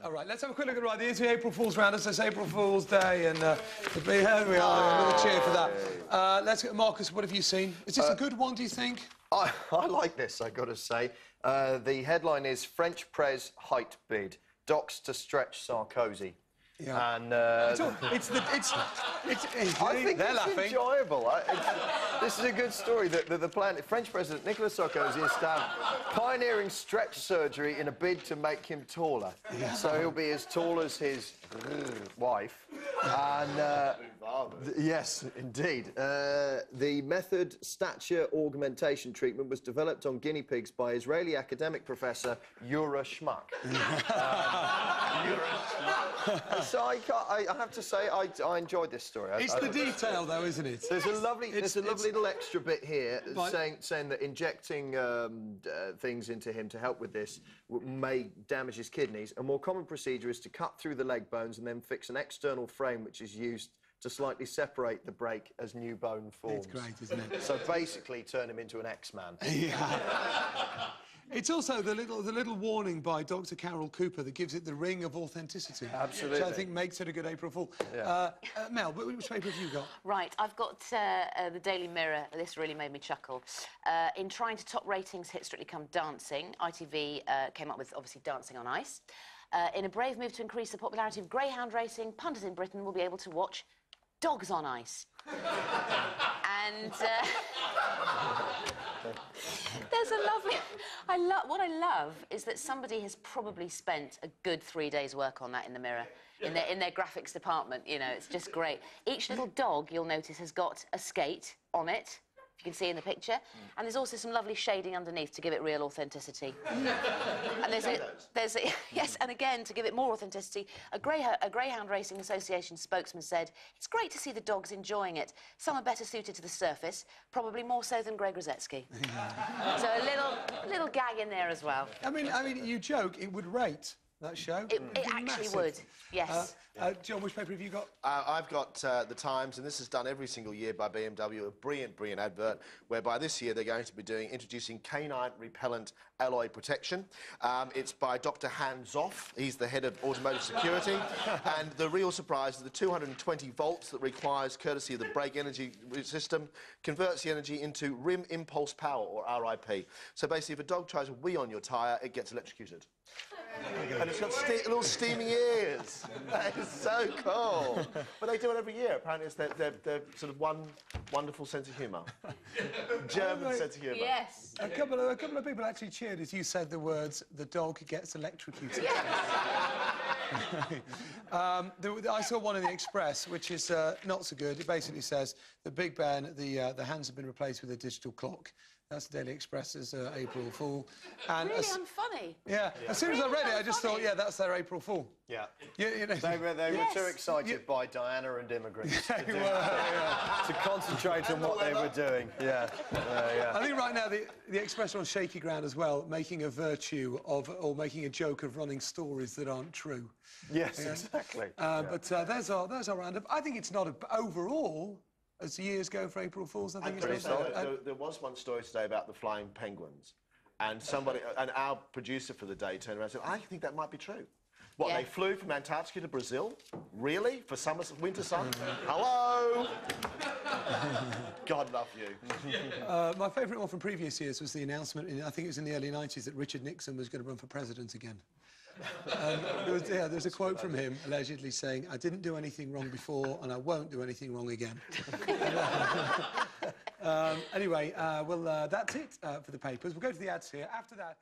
All right, let's have a quick look at the April Fool's roundup. It's April Fool's Day, and here we are. A little cheer for that. Let's get Marcus. What have you seen? Is this a good one? Do you think? I like this. I got to say, the headline is French Prez height bid docks to stretch Sarkozy. Yeah. And I think it's laughing. Enjoyable. This is a good story. The French President Nicolas Sarkozy has started pioneering stretch surgery in a bid to make him taller. Yeah. So he'll be as tall as his wife. And yes, indeed. The method stature augmentation treatment was developed on guinea pigs by Israeli academic professor Yura Schmuck. So I have to say I enjoyed this story. It's the detail, though, isn't it? There's a lovely little extra bit here saying that injecting things into him to help with this may damage his kidneys. A more common procedure is to cut through the leg bones and then fix an external frame which is used to slightly separate the break as new bone forms. It's great, isn't it? So basically turn him into an X-Man. Yeah. It's also the little warning by Dr. Carol Cooper that gives it the ring of authenticity. Absolutely. Which I think makes it a good April Fool. Yeah. Mel, which paper have you got? Right, I've got the Daily Mirror. This really made me chuckle. In trying to top ratings hit Strictly Come Dancing, ITV came up with, obviously, Dancing on Ice. In a brave move to increase the popularity of greyhound racing, punters in Britain will be able to watch Dogs on Ice. And there's a lovely... What I love is that somebody has probably spent a good 3 days' work on that in the Mirror, in their graphics department. You know, it's just great. Each little dog, you'll notice, has got a skate on it, if you can see in the picture, and there's also some lovely shading underneath to give it real authenticity. And yes, and again, to give it more authenticity, a Greyhound Racing Association spokesman said, "It's great to see the dogs enjoying it. Some are better suited to the surface, probably more so than Greg Rosetsky." So a little gag in there as well. I mean, you joke, it would rate that show. It actually would, yes. John, which paper have you got? I've got The Times, and this is done every single year by BMW, a brilliant advert, whereby this year they're going to be introducing canine repellent alloy protection. It's by Dr. Hands Off. He's the head of automotive security. And the real surprise is the 220 volts that requires, courtesy of the brake energy system, converts the energy into rim impulse power, or RIP. So basically, if a dog tries to wee on your tyre, it gets electrocuted. And it's got little steaming ears. That is so cool. But they do it every year. Apparently, it's their sort of one wonderful sense of humour. German sense of humour. Yes. A couple of people actually cheered as you said the words, "the dog gets electrocuted." Yes. I saw one in the Express, which is not so good. It basically says that Big Ben, the hands have been replaced with a digital clock. That's the Daily Express's April Fool. And really unfunny. Yeah. As soon as I read it, I just thought, yeah, that's their April Fool. Yeah. You know. They were too excited by Diana and immigrants to concentrate on what they were doing. Yeah. I think right now the Express are on shaky ground as well, making a virtue of, or making a joke of running stories that aren't true. Yes, exactly. But there's our roundup. I think it's not overall. As the years go for April Fools, I think it's not bad. There was one story today about the flying penguins, and our producer for the day turned around and said, "I think that might be true." What, they flew from Antarctica to Brazil? Really? For winter sun? Hello? God love you. My favourite one from previous years was the announcement, I think it was in the early 90s, that Richard Nixon was going to run for president again. There's a quote from him allegedly saying, "I didn't do anything wrong before and I won't do anything wrong again." Anyway, well, that's it for the papers. We'll go to the ads here. After that...